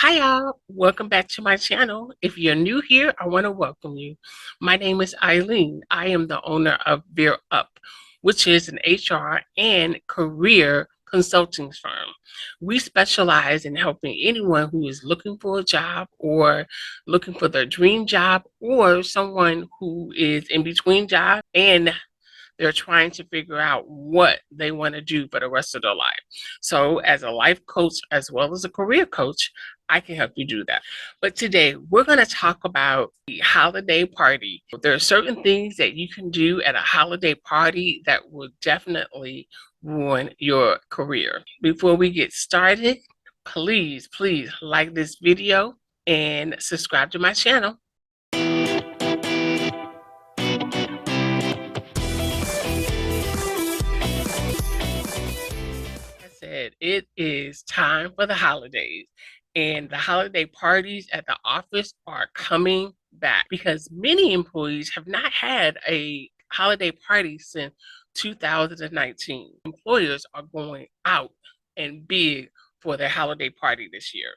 Hi y'all, welcome back to my channel. If you're new here, I want to welcome you. My name is Eileen. I am the owner of Veer Up, which is an HR and career consulting firm. We specialize in helping anyone who is looking for a job or looking for their dream job or someone who is in between jobs and they're trying to figure out what they want to do for the rest of their life. So, as a life coach as well as a career coach, I can help you do that. But today we're going to talk about the holiday party. There are certain things that you can do at a holiday party that will definitely ruin your career. Before we get started, please like this video and subscribe to my channel. Said it is time for the holidays, and the holiday parties at the office are coming back because many employees have not had a holiday party since 2019. Employers are going out and big for their holiday party this year.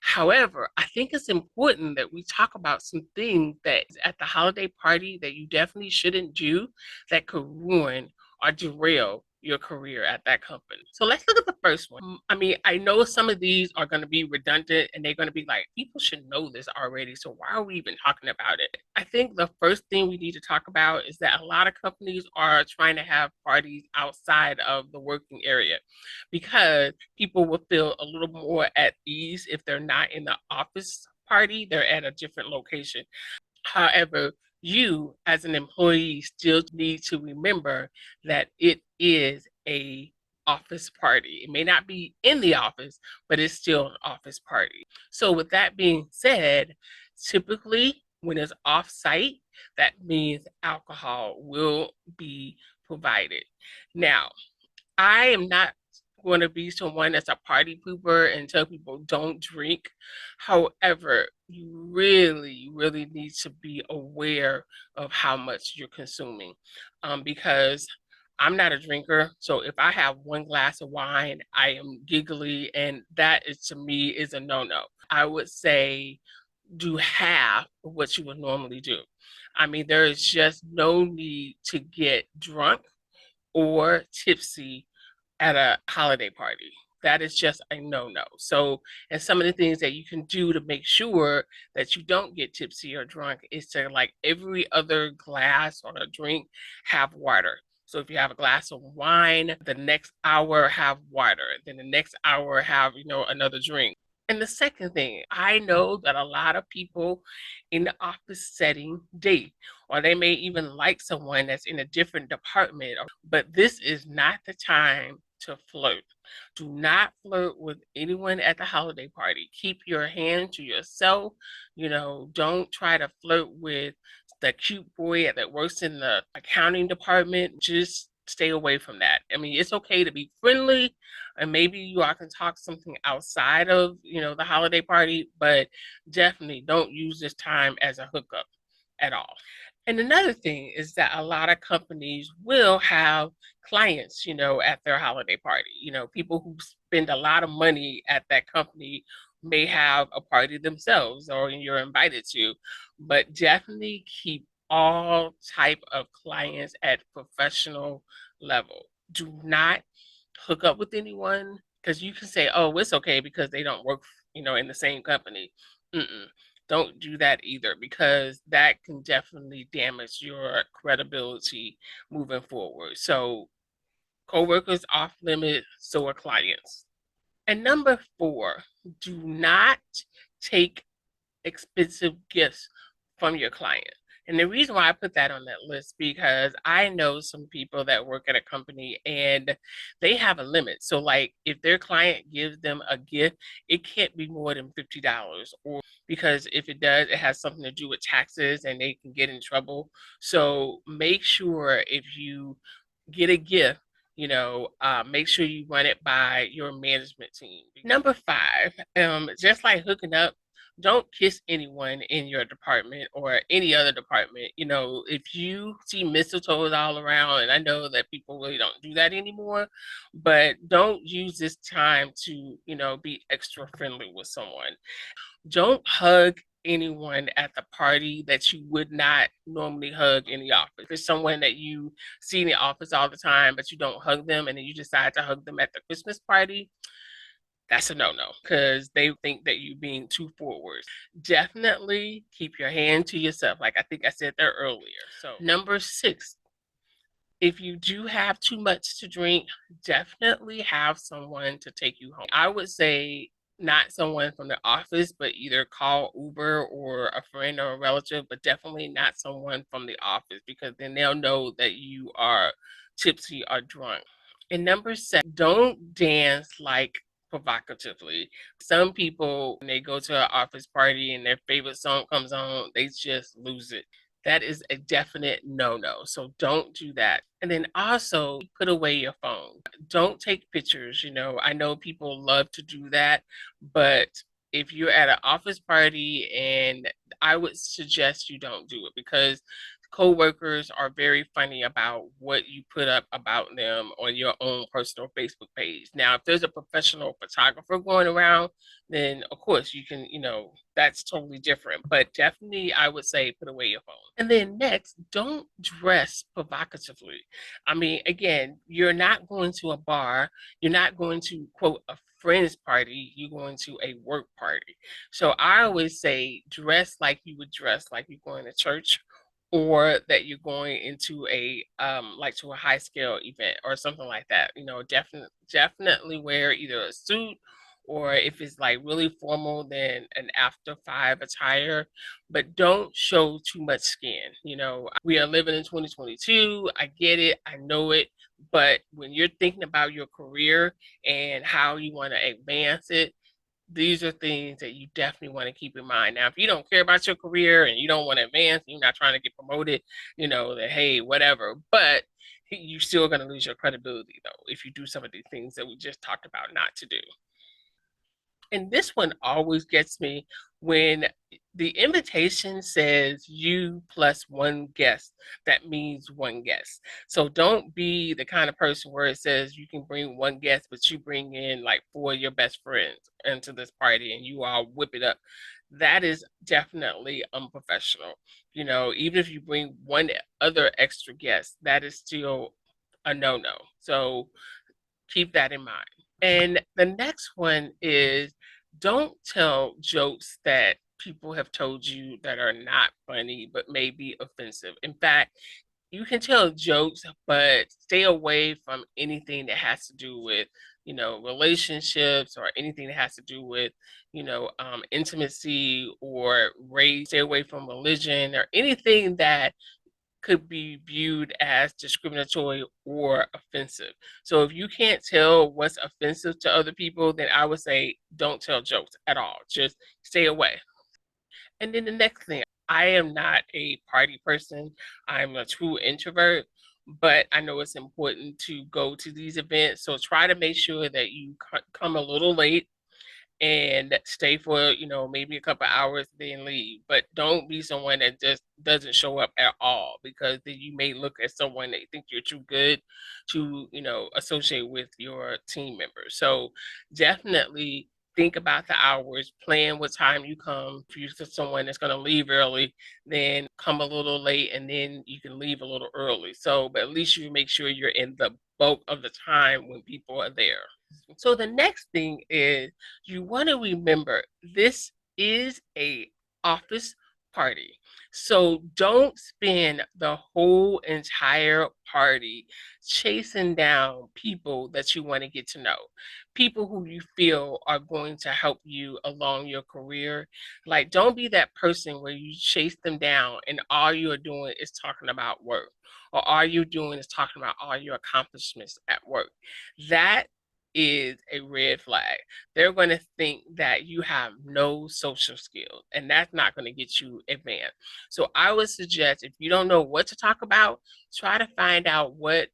However, I think it's important that we talk about some things that at the holiday party that you definitely shouldn't do that could ruin or derail your career at that company. So let's look at the first one. I mean, I know some of these are going to be redundant and they're going to be like, people should know this already. So why are we even talking about it? I think the first thing we need to talk about is that a lot of companies are trying to have parties outside of the working area because people will feel a little more at ease if they're not in the office party, they're at a different location. However, you as an employee still need to remember that it is a office party. It may not be in the office, but it's still an office party. So with that being said, typically when it's off-site, that means alcohol will be provided. Now, I am not going to be someone that's a party pooper and tell people don't drink. However, you really need to be aware of how much you're consuming, because I'm not a drinker. So if I have one glass of wine, I am giggly, and that is to me is a no-no. I would say do half of what you would normally do. I mean, there is just no need to get drunk or tipsy at a holiday party. That is just a no-no. So, and some of the things that you can do to make sure that you don't get tipsy or drunk is to, like, every other glass or a drink, have water. So if you have a glass of wine, the next hour have water. Then the next hour have, another drink. And the second thing, I know that a lot of people in the office setting date, or they may even like someone that's in a different department, but this is not the time to flirt. Do not flirt with anyone at the holiday party. Keep your hand to yourself. Don't try to flirt with the cute boy that works in the accounting department. Just stay away from that. I mean, it's okay to be friendly and maybe you all can talk something outside of, the holiday party, but definitely don't use this time as a hookup at all. And another thing is that a lot of companies will have clients, at their holiday party. People who spend a lot of money at that company may have a party themselves or you're invited to, but definitely keep all type of clients at professional level. Do not hook up with anyone because you can say, oh, it's okay because they don't work, in the same company. Mm-mm. Don't do that either because that can definitely damage your credibility moving forward. So coworkers off limit, so are clients. And number 4, do not take expensive gifts from your client. And the reason why I put that on that list because I know some people that work at a company and they have a limit. So like if their client gives them a gift, it can't be more than $50 or because if it does, it has something to do with taxes and they can get in trouble. So make sure if you get a gift, make sure you run it by your management team. Number 5, just like hooking up, Don't kiss anyone in your department or any other department. If you see mistletoes all around, and I know that people really don't do that anymore, but don't use this time to, be extra friendly with someone. Don't hug anyone at the party that you would not normally hug in the office. If there's someone that you see in the office all the time, but you don't hug them, and then you decide to hug them at the Christmas party, that's a no-no because they think that you're being too forward. Definitely keep your hand to yourself, like I think I said there earlier. So number 6, if you do have too much to drink, definitely have someone to take you home. I would say not someone from the office, but either call Uber or a friend or a relative, but definitely not someone from the office because then they'll know that you are tipsy or drunk. And number 7, don't dance like provocatively. Some people, when they go to an office party and their favorite song comes on, they just lose it. That is a definite no-no. So don't do that. And then also put away your phone. Don't take pictures. I know people love to do that, but if you're at an office party, and I would suggest you don't do it because coworkers are very funny about what you put up about them on your own personal Facebook page. Now, if there's a professional photographer going around, then of course you can, that's totally different. But definitely, I would say put away your phone. And then next, don't dress provocatively. I mean, again, you're not going to a bar, you're not going to quote a friend's party, you're going to a work party. So I always say dress like you would dress like you're going to church, or that you're going into a like to a high scale event or something like that. Definitely wear either a suit, or if it's like really formal, then an after 5 attire, but don't show too much skin. We are living in 2022. I get it, I know it, but when you're thinking about your career and how you want to advance it, these are things that you definitely want to keep in mind. Now, if you don't care about your career and you don't want to advance, you're not trying to get promoted, that hey, whatever, but you're still going to lose your credibility though if you do some of these things that we just talked about not to do. And this one always gets me when the invitation says you plus one guest. That means one guest. So don't be the kind of person where it says you can bring one guest, but you bring in like 4 of your best friends into this party and you all whip it up. That is definitely unprofessional. Even if you bring one other extra guest, that is still a no-no. So keep that in mind. And the next one is don't tell jokes that people have told you that are not funny but may be offensive. In fact, you can tell jokes, but stay away from anything that has to do with, relationships or anything that has to do with, intimacy or race. Stay away from religion or anything that could be viewed as discriminatory or offensive. So if you can't tell what's offensive to other people, then I would say don't tell jokes at all. Just stay away. And then the next thing, I am not a party person. I'm a true introvert, but I know it's important to go to these events. So try to make sure that you come a little late and stay for maybe a couple hours then leave, but don't be someone that just doesn't show up at all, because then you may look at someone that think you're too good to associate with your team members. So definitely think about the hours, plan what time you come. If you're someone that's going to leave early, then come a little late and then you can leave a little early. So but at least you make sure you're in the bulk of the time when people are there. So the next thing is you want to remember this is a office party. So don't spend the whole entire party chasing down people that you want to get to know, people who you feel are going to help you along your career. Like, don't be that person where you chase them down and all you're doing is talking about work, or all you're doing is talking about all your accomplishments at work. That is a red flag. They're going to think that you have no social skills, and that's not going to get you advanced. So I would suggest, if you don't know what to talk about, try to find out what,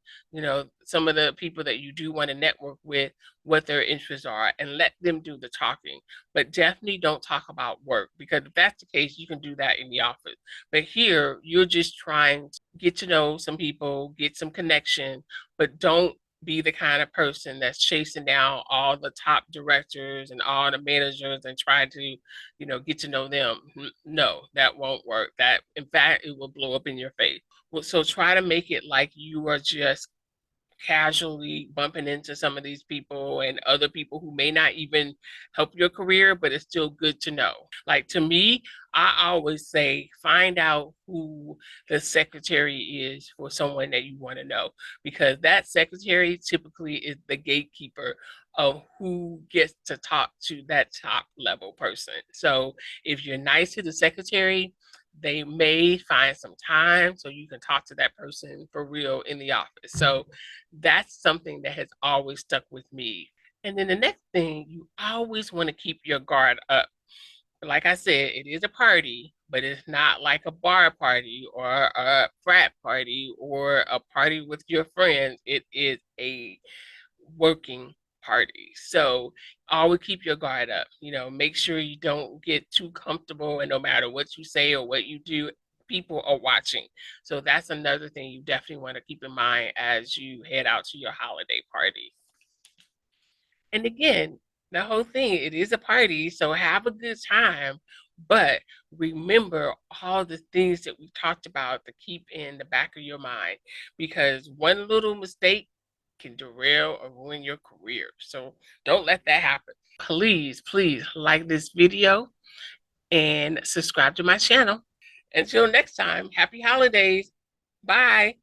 some of the people that you do want to network with, what their interests are, and let them do the talking. But definitely don't talk about work, because if that's the case, you can do that in the office. But here, you're just trying to get to know some people, get some connection, but don't be the kind of person that's chasing down all the top directors and all the managers and trying to, get to know them. No, that won't work. That, in fact, it will blow up in your face. Well, so try to make it like you are just casually bumping into some of these people and other people who may not even help your career, but it's still good to know. Like, to me, I always say find out who the secretary is for someone that you want to know, because that secretary typically is the gatekeeper of who gets to talk to that top level person. So if you're nice to the secretary, they may find some time so you can talk to that person for real in the office. So that's something that has always stuck with me. And then the next thing, you always want to keep your guard up. Like I said, it is a party, but it's not like a bar party or a frat party or a party with your friends. It is a working party. So always keep your guard up. Make sure you don't get too comfortable, and no matter what you say or what you do, people are watching. So that's another thing you definitely want to keep in mind as you head out to your holiday party. And again, the whole thing, it is a party, so have a good time. But remember all the things that we talked about to keep in the back of your mind, because one little mistake can derail or ruin your career. So don't let that happen. Please, please like this video and subscribe to my channel. Until next time, happy holidays. Bye.